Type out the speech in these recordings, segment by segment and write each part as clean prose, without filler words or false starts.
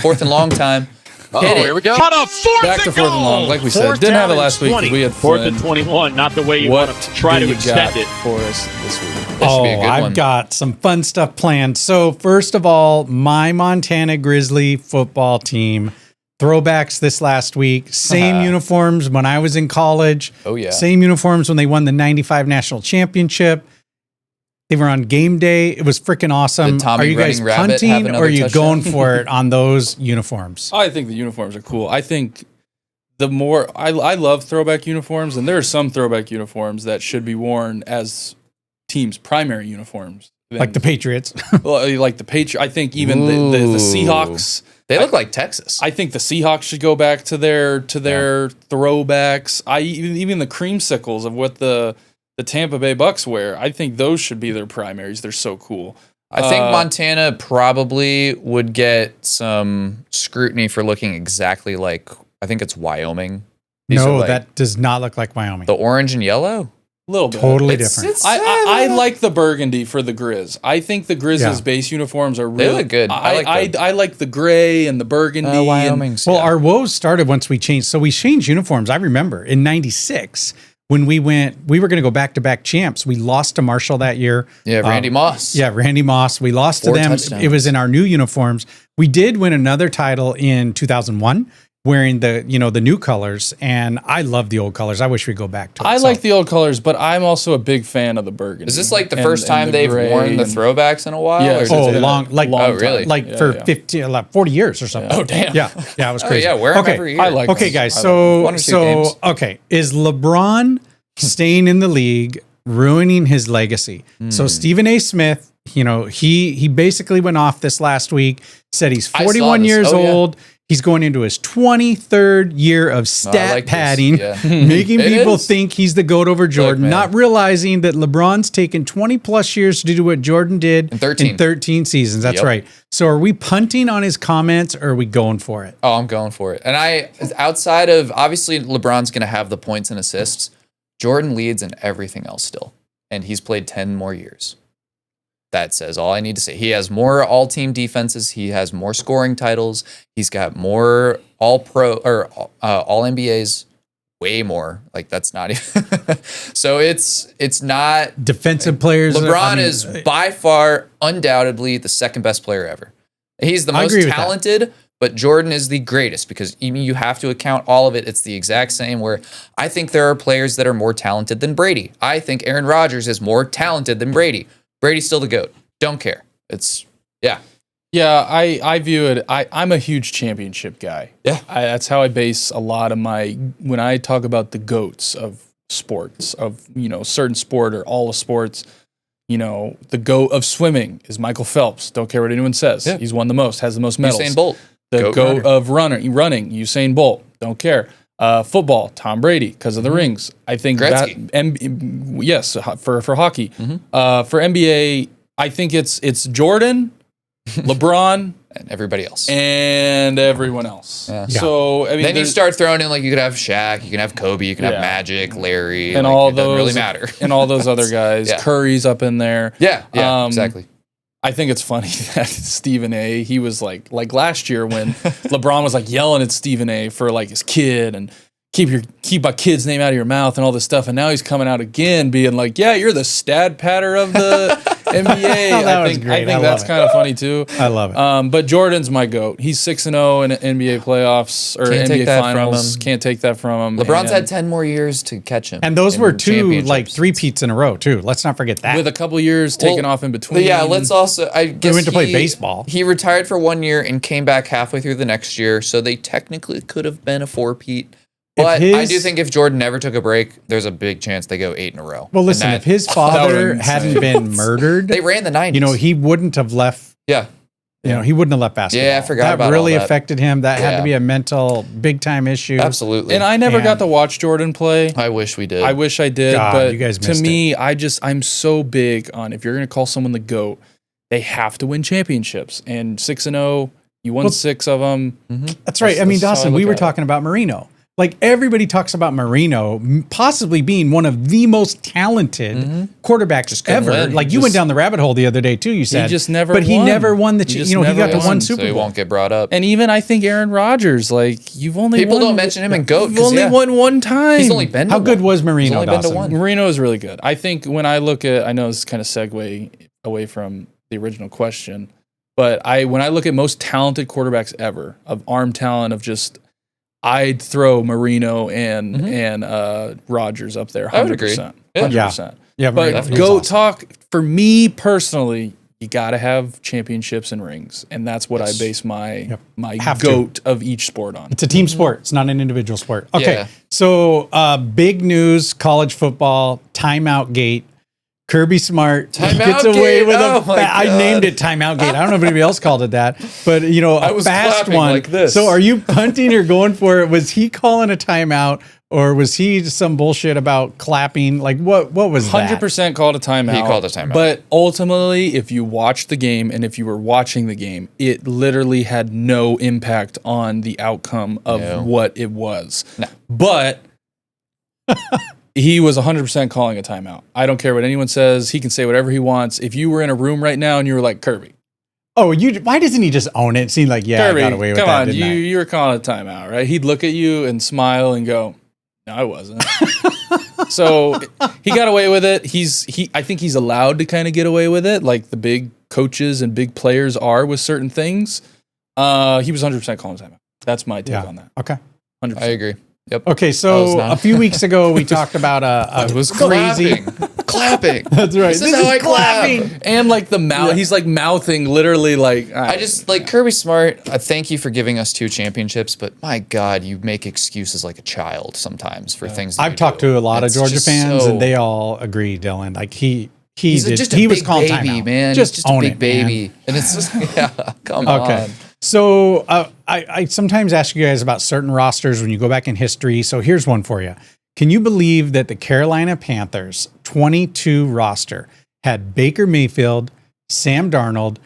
Fourth and long time. Here we go. On a fourth Back to fourth and long, like we said. Didn't have it last week because we had fourth Flynn. and 21. Not the way you What want to try do to you got extend it. for us this week? That should be a good I've one. got some fun stuff planned. So first of all, my Montana Grizzly football team throwbacks this last week. Same uniforms when I was in college. Oh, yeah. Same uniforms when they won the 95 national championship. They were on game day. It was freaking awesome. Did Tommy Are you guys Running Rabbit have punting or another are you touchdown? going for it on those uniforms? I think the uniforms are cool. I think the more I love throwback uniforms, and there are some throwback uniforms that should be worn as teams' primary uniforms. Like the Patriots. Like the Patriots. I think even the Seahawks. They look like Texas. I think the Seahawks should go back to their throwbacks. Even the creamsicles of what the Tampa Bay Bucks wear. I think those should be their primaries. They're so cool. I think Montana probably would get some scrutiny for looking exactly like, I think it's Wyoming. These are No, like that does not look like Wyoming. the orange and yellow. A little bit. Totally It's- different. it's- I like the burgundy for the Grizz. I think the Grizzlies' Yeah. base uniforms are really look good. I like the gray and the burgundy. Wyoming's. Well, our woes started once we changed. So we changed uniforms. I remember in '96 when we were going to go back-to-back champs. We lost to Marshall that year. Randy Moss. Yeah, Randy Moss. We lost 4 to them. touchdowns. It was in our new uniforms. We did win another title in 2001 wearing the new colors. And I love the old colors. I wish we'd go back to it. I So- like the old colors, but I'm also a big fan of the burgundy. Is this like the And- first and time the they've gray worn the and- throwbacks in a while? Yeah, or is it's Oh, it- been a long, like, long Oh, really? time. like Yeah, for yeah. 50, like 40 years or something. Oh, damn. Yeah, it was Oh, crazy. yeah, wear them okay. every year. I like Okay, this. guys. I So, One or two games. okay, is LeBron staying in the league, ruining his legacy? So Stephen A. Smith, he basically went off this last week. Said he's I saw 41 this. years Oh, yeah. old. He's going into his 23rd year of stat like this. padding, Yeah. making It people is. think he's the GOAT over Jordan, man. not realizing that LeBron's taken 20 plus years to do what Jordan did In 13. in 13 seasons. That's Yep. right. So are we punting on his comments or are we going for it? Oh, I'm going for it. And outside of, obviously, LeBron's going to have the points and assists. Jordan leads in everything else still. And he's played 10 more years. That says all I need to say. He has more all-team defenses. He has more scoring titles. He's got more all-pro or all-NBAs. Way more. Like, that's not even. So it's not. Defensive players. LeBron is by far, undoubtedly, the second best player ever. He's the I most agree with that. talented, but Jordan is the greatest because even you have to account all of it. It's the exact same where I think there are players that are more talented than Brady. I think Aaron Rodgers is more talented than Brady. Brady's still the GOAT. Don't care. Yeah. Yeah, I view it. I'm a huge championship guy. Yeah. That's how I base a lot of when I talk about the GOATs of sports, of certain sport or all of sports. The GOAT of swimming is Michael Phelps. Don't care what anyone says. Yeah. He's won the most, has the most medals. Usain Bolt. The GOAT GOAT runner. of running, Usain Bolt. Don't care. Football, Tom Brady, because of the rings. I think Gretzky. that. Yes, for hockey. For NBA, I think it's Jordan, LeBron, And everybody else. and everyone else. Yeah. So I mean, Then you there's- start throwing in, like, you could have Shaq, you can have Kobe, you can have Yeah. Magic, Larry. and like, all it doesn't those really matter. and all those other guys. Yeah. Curry's up in there. Yeah, Um, exactly. I think it's funny that Stephen A. He was like last year when LeBron was like yelling at Stephen A. for like his kid and keep a kid's name out of your mouth and all this stuff, and now he's coming out again being like, yeah, you're the stat patter of the NBA. That I was think great. I love that's it. kind of funny too. I love it. But Jordan's my GOAT. He's 6-0 in NBA playoffs or Can't take NBA that from finals. him. Can't take that from him. LeBron's And had 10 more years to catch him. And those in were two championships. like three-peats in a row too. Let's not forget that. with a couple years taken Well, off in between. Yeah, let's also. I guess went to play baseball. He retired for 1 year and came back halfway through the next year, so they technically could have been a four-peat. But I do think if Jordan never took a break, there's a big chance they go 8 in a row. well, And listen, that- if his would've father been hadn't insane. been murdered, they ran the 90s. he wouldn't have left. yeah, He wouldn't have left basketball. Yeah, I forgot that about really all that. affected him. That had Yeah. to be a mental big time issue. absolutely. And I never And- got to watch Jordan play. I wish we did. I wish I did, God, but you guys to missed me, I'm so big on if you're going to call someone the GOAT, they have to win championships. And 6-0, you won Well, 6 of them. That's right. I mean, That's how I Dawson, look we were at it. talking about Marino. Like everybody talks about Marino possibly being one of the most talented quarterbacks ever. win. Like you went down the rabbit hole the other day too. You said just never but he won. never won the. He just He got never the won, one so Super he Bowl. won't get brought up. And even I think Aaron Rodgers, like you've only People won, don't mention him in GOAT. You've only won one time. He's only been to How good one. was Marino? only been to Dawson? one. Marino is really good. I think when I look at, I know this is kind of segue away from the original question, but when I look at most talented quarterbacks ever, of arm talent, of just, I'd throw Marino and Rodgers up there. 100%. I would agree. 100%. Yeah, But Marino was GOAT awesome. talk, for me personally, you got to have championships and rings. And that's what I base my Have to. GOAT of each sport on. It's a team sport. It's not an individual sport. Okay. Yeah. So big news, college football, timeout gate. Kirby Smart Timeout gets away gate? with Oh a my I God. named it timeout gate. I don't know if anybody else called it that, but a was fast clapping one. like this. So are you punting or going for it? Was he calling a timeout or was he some bullshit about clapping? Like what was that? 100% called a timeout. He called a timeout. But ultimately, if you watched the game and if you were watching the game, it literally had no impact on the outcome of what it was. No. But he was 100% calling a timeout. I don't care what anyone says. He can say whatever he wants. If you were in a room right now and you were like, Kirby, Oh, why doesn't he just own it? It seemed like, Kirby, I got away with come that, on, didn't I? you were calling a timeout, right? He'd look at you and smile and go, no, I wasn't. So he got away with it. I think he's allowed to kind of get away with it, like the big coaches and big players are with certain things. He was 100% calling timeout. That's my take on that. Okay. 100%. I agree. Yep. Okay, I was so not. a few weeks ago we talked about a It was crazy. clapping. That's right. This is how I clap. And like the mouth, he's like mouthing literally like. I just like Kirby Smart. Thank you for giving us 2 championships, but my God, you make excuses like a child sometimes for things. That I've you talked do. to a lot It's of Georgia just fans, so- and they all agree, Dylan. Like he He's did. just a He big was calling baby, timeout. man. Just He's just a own big it, baby, man. and it's just come Okay. on. So I sometimes ask you guys about certain rosters when you go back in history. So here's one for you. Can you believe that the Carolina Panthers 22 roster had Baker Mayfield, Sam Darnold,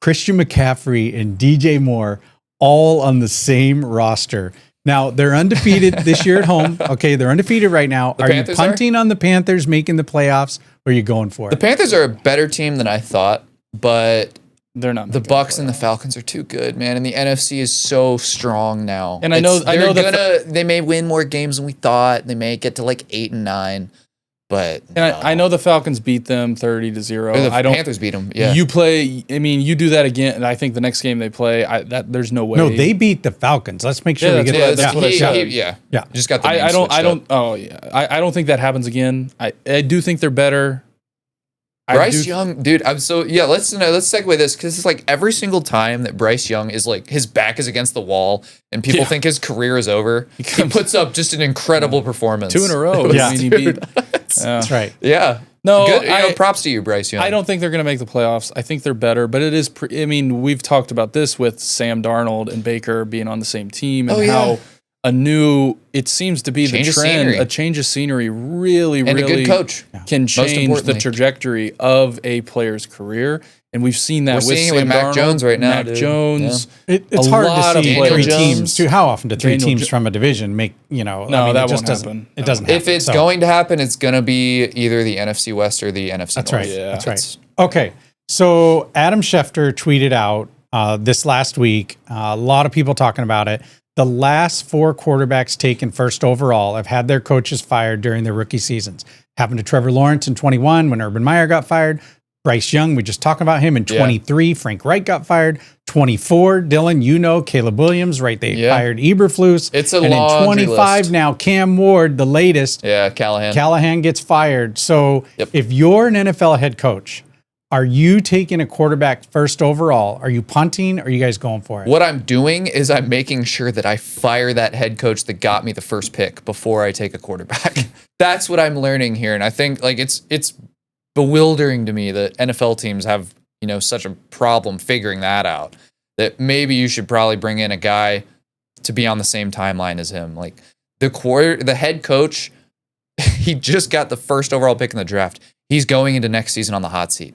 Christian McCaffrey, and DJ Moore all on the same roster? Now they're undefeated this year at home. Okay, they're undefeated right now. Are you Panthers punting on the Panthers making the playoffs, or are you going for The it? Panthers are a better team than I thought, but they're not. the making Bucks and the playoffs. Falcons are too good, man. And the NFC is so strong now. And I know they may win more games than we thought. They may get to like 8 and 9, but And I know the Falcons beat them 30-0. Or the I don't. Panthers beat them. Yeah, You play. I mean, you do that again, and I think the next game they play, there's no way. No, they beat the Falcons. Let's make sure Yeah, we get that's that. what I said. yeah. Yeah. Just got the I names don't. switched up. Oh yeah. I don't think that happens again. I do think they're better. Bryce Young, dude. Let's segue this because it's like every single time that Bryce Young is like his back is against the wall and people think his career is over, he puts up just an incredible performance. 2 in a row. Yeah. I mean, he beat. That's right. Yeah. No, Good. Props to you, Bryce Young. I don't think they're going to make the playoffs. I think they're better, but it is. I mean, we've talked about this with Sam Darnold and Baker being on the same team, and how it seems to be Change the of trend. scenery. A change of scenery really, And a really good coach. can change the importantly. trajectory of a player's career, and we've seen that We're with seeing it Sam with Mac Darnold, Jones right now, Mac dude. Jones. It's A hard lot to of see players. three Daniel teams Jones. too. How often do three Daniel teams Jo- from a division make, No, it that just won't doesn't, happen. It doesn't If happen. it's So, going to happen, it's going to be either the NFC West or the NFC that's North. right. Yeah. That's right. Okay. So Adam Schefter tweeted out this last week, a lot of people talking about it. The last 4 quarterbacks taken first overall have had their coaches fired during their rookie seasons. Happened to Trevor Lawrence in 21 when Urban Meyer got fired. Bryce Young, we just talked about him in 23. Frank Reich got fired. 24, Dylan, Caleb Williams, right? They fired Eberflus. It's a and laundry in 25 list. now, Cam Ward, the latest. Yeah, Callahan. Callahan gets fired. So if you're an NFL head coach, are you taking a quarterback first overall? Are you punting? Or are you guys going for it? What I'm doing is I'm making sure that I fire that head coach that got me the first pick before I take a quarterback. That's what I'm learning here. And I think like it's bewildering to me that NFL teams have, such a problem figuring that out. That maybe you should probably bring in a guy to be on the same timeline as him. Like the head coach, he just got the first overall pick in the draft. He's going into next season on the hot seat.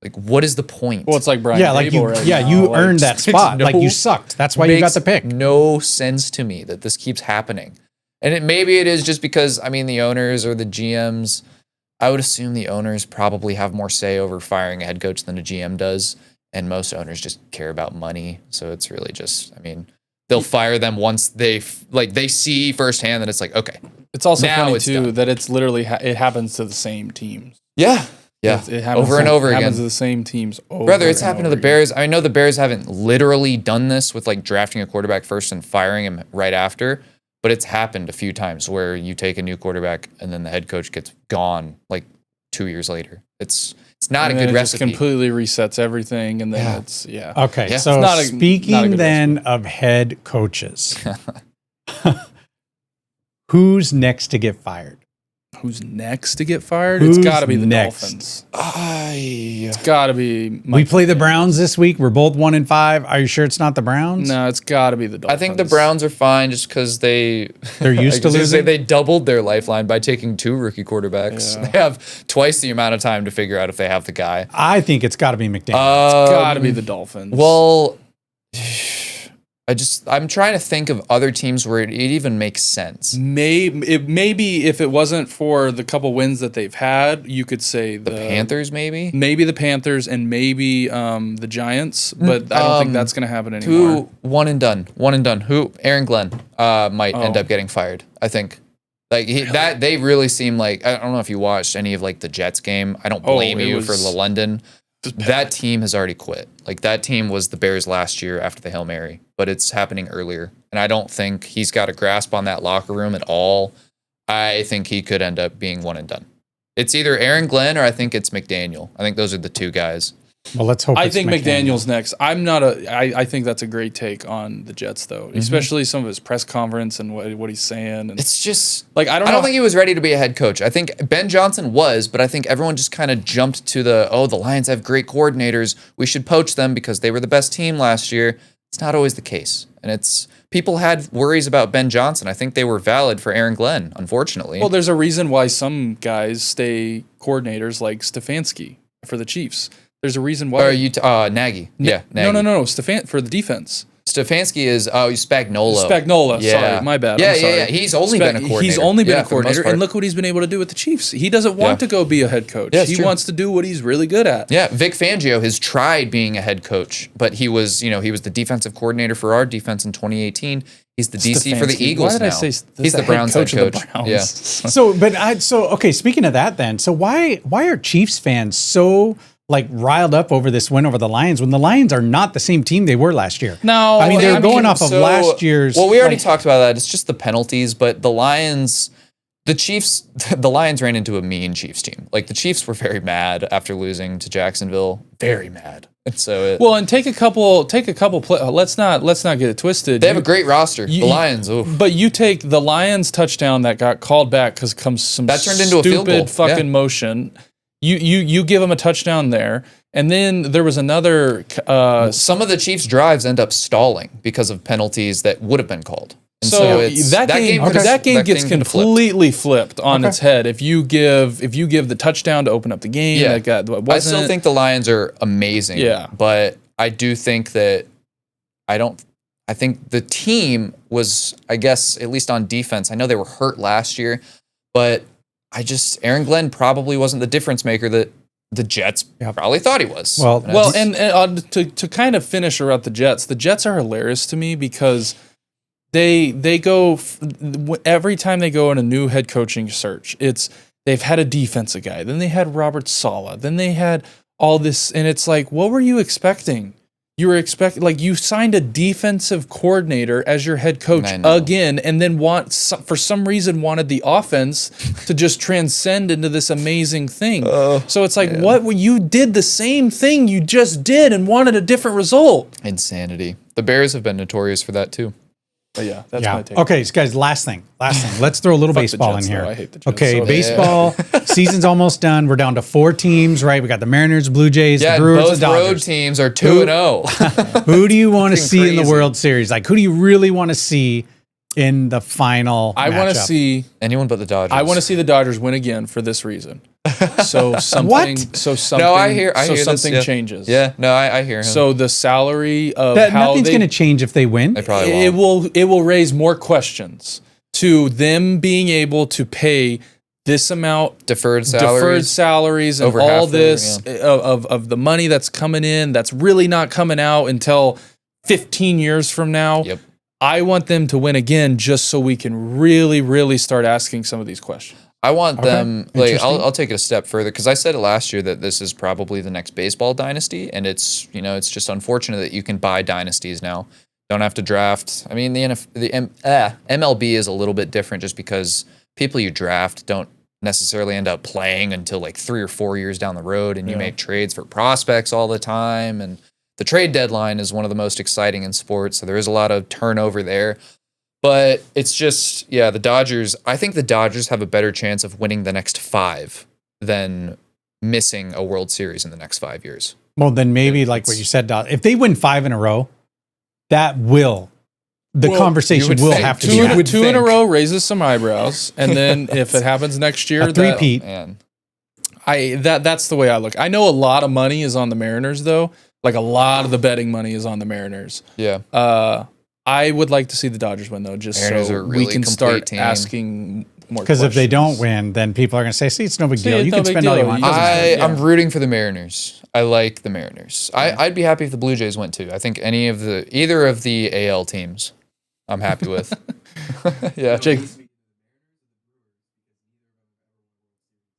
Like, what is the point? Well, it's like Brian. Yeah, like you, Dable right yeah, now. you Like, earned that spot. Like you sucked. That's why you got the pick. No sense to me that this keeps happening. And maybe it is just because, I mean, the owners or the GMs, I would assume the owners probably have more say over firing a head coach than a GM does. And most owners just care about money. So it's really just, I mean, they'll fire them once they see firsthand that it's like, okay. It's also now funny it's too done. that it's literally it happens to the same teams. Yeah. Yeah. It happens over and over again. Happens to the same teams. Brother, it's happened to the Bears. I know the Bears haven't literally done this with like drafting a quarterback first and firing him right after, but it's happened a few times where you take a new quarterback and then the head coach gets gone like 2 years later. It's not a good it recipe. Just completely resets everything, and then it's Okay, Yeah. so It's not a speaking good then of head coaches, who's next to get fired? Who's next to get fired? Who's It's got to be the next? Dolphins. It's got to be. We play the Browns this week. We're both 1-5. Are you sure it's not the Browns? No, it's got to be the Dolphins. I think the Browns are fine just because they're used to losing? They doubled their lifeline by taking 2 rookie quarterbacks. Yeah. They have twice the amount of time to figure out if they have the guy. I think it's got to be McDaniel. It's got to be the Dolphins. Well, I'm trying to think of other teams where it even makes sense. Maybe if it wasn't for the couple wins that they've had, you could say The Panthers, maybe? Maybe the Panthers and maybe the Giants, but I don't think that's going to happen anymore. Who one and done? Who? Aaron Glenn might end up getting fired. I think. Like they really seem like, I don't know if you watched any of like the Jets game. I don't blame you for the London. That team has already quit. Like that team was the Bears last year after the Hail Mary, but it's happening earlier. And I don't think he's got a grasp on that locker room at all. I think he could end up being one and done. It's either Aaron Glenn or I think it's McDaniel. I think those are the 2 guys. Well, let's hope. I think McDaniel's next. I think that's a great take on the Jets, though, especially some of his press conference and what he's saying. And It's just like I don't think he was ready to be a head coach. I think Ben Johnson was, but I think everyone just kind of jumped to the Lions have great coordinators. We should poach them because they were the best team last year. It's not always the case, and people had worries about Ben Johnson. I think they were valid for Aaron Glenn, unfortunately. Well, there's a reason why some guys stay coordinators like Stefanski for the Chiefs. There's a reason why. Or you Nagy? Yeah, Nagy. No. For the defense. Stefanski is Spagnuolo. Spagnuolo. Yeah. Sorry, my bad. Yeah, I'm sorry. yeah. He's only been a coordinator. He's only been a for the most coordinator, part. and look what he's been able to do with the Chiefs. He doesn't want to go be a head coach. Yeah, it's he true. wants to do what he's really good at. Yeah, Vic Fangio has tried being a head coach, but he was the defensive coordinator for our defense in 2018. He's the DC for the Stefanski. Eagles Why did now. I say He's the Browns head of the coach. Browns? Yeah. Okay. Speaking of that, then, so why are Chiefs fans so like riled up over this win over the Lions when the Lions are not the same team they were last year? No, I mean they're going off of last year's. Well, we already talked about that. It's just the penalties, but the Lions ran into a mean Chiefs team. Like the Chiefs were very mad after losing to Jacksonville. Very mad. And so and take a couple. Let's not get it twisted. They have a great roster. The Lions. Oof. But you take the Lions touchdown that got called back because some that turned into a field goal. Stupid fucking motion. You give them a touchdown there, and then there was another. Some of the Chiefs' drives end up stalling because of penalties that would have been called. And so that game gets completely flipped on its head if you give the touchdown to open up the game. Yeah. I still think the Lions are amazing. Yeah. But I do think that I think the team was, I guess, at least on defense. I know they were hurt last year, but Aaron Glenn probably wasn't the difference maker that the Jets probably thought he was. And to kind of finish around the Jets are hilarious to me because they go every time they go in a new head coaching search, they've had a defensive guy, then they had Robert Saleh, then they had all this, and it's like, what were you expecting? You were you signed a defensive coordinator as your head coach again, and then for some reason wanted the offense to just transcend into this amazing thing. So it's like, you did the same thing you just did and wanted a different result. Insanity. The Bears have been notorious for that too. But that's my take. Okay, so guys, last thing. Let's throw a little baseball Jets, in here. though. I hate the Jets. Okay, baseball season's almost done. We're down to 4 teams, right? We got the Mariners, Blue Jays, the Brewers, both the Dodgers. road teams are 2-0. Who do you want to see in the crazy. World Series? Like, who do you really want to see in the final I want to matchup? see anyone but the Dodgers. I want to see the Dodgers win again for this reason. So something. So something. No, I hear something this, changes. Yeah, no, I hear him. So the salary of That how nothing's going to change if they win. They probably won't. it will raise more questions to them being able to pay this amount Deferred salaries and over all half this of the money that's coming in that's really not coming out until 15 years from now. Yep. I want them to win again just so we can really, really start asking some of these questions. I want them, like, Interesting. I'll take it a step further because I said it last year that this is probably the next baseball dynasty, and it's, you know, it's just unfortunate that you can buy dynasties now. Don't have to draft. I mean, MLB is a little bit different just because people you draft don't necessarily end up playing until like 3 or 4 years down the road, and you make trades for prospects all the time, and the trade deadline is one of the most exciting in sports, so there is a lot of turnover there. But it's just, the Dodgers, I think the Dodgers have a better chance of winning the next 5 than missing a World Series in the next 5 years. Well, then maybe like what you said, if they win 5 in a row, the conversation will have to be had. Two in a row raises some eyebrows, and then if it happens next year, A three-peat. That's the way I look. I know a lot of money is on the Mariners, though. Like a lot of the betting money is on the Mariners. Yeah. I would like to see the Dodgers win, though, just Mariners so are a really we can complete start team. asking more Because if they questions. don't win, then people are going to say, see, it's no big See, deal. it's You no can big spend all you deal. want. You can- I'm rooting for the Mariners. I like the Mariners. I'd be happy if the Blue Jays went too. I think either of the AL teams, I'm happy with. Yeah, Jake,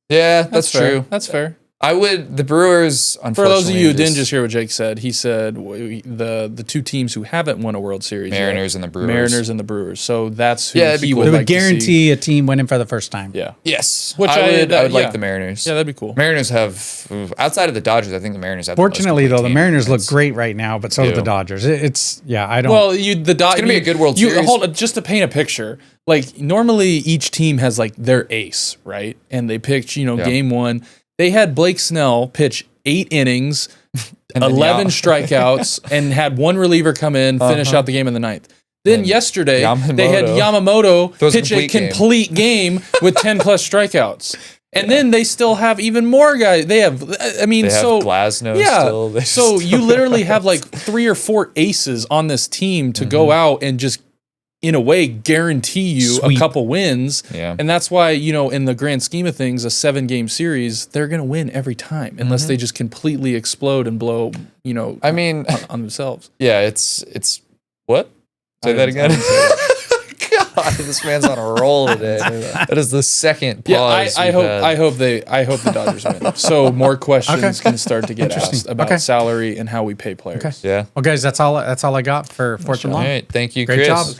yeah, that's fair. true. That's fair. The Brewers, unfortunately. For those of you who didn't just hear what Jake said, he said the two teams who haven't won a World Series yet, Mariners and the Brewers. Mariners and the Brewers. So that's who that'd be he cool. would They would like to see. guarantee a team winning for the first time. Yeah. Yes, Which I would yeah. like the Mariners. Yeah, that'd be cool. Mariners have, outside of the Dodgers, I think the Mariners have. Fortunately, the most though, the complete Mariners team. look It's- great right now, but so do do. the Dodgers. I don't. Well, it's gonna be a good World Series. Hold on, just to paint a picture. Like normally, each team has like their ace, right? And they picked, game 1. They had Blake Snell pitch 8 innings, And then 11 strikeouts, and had one reliever come in, finish out the game in the 9th. Then yesterday, they had Yamamoto Throws a pitch a complete game. complete game with 10 plus strikeouts. And then they still have even more guys. They have, They have Glasnow still. They So just- you literally have like 3 or 4 aces on this team to go out and just, in a way, guarantee you Sweep. a couple wins. Yeah. And that's why, in the grand scheme of things, a 7-game series, they're going to win every time unless they just completely explode and blow, I mean, on themselves. yeah, it's what? Say that again. God, this man's on a roll today. That is the second pause. I hope the Dodgers win. So more questions can start to get Interesting. asked about Okay. salary and how we pay players. Okay. Yeah. Well, guys, that's all I got for Fourth and All Long. right. Thank you, Great Chris. job.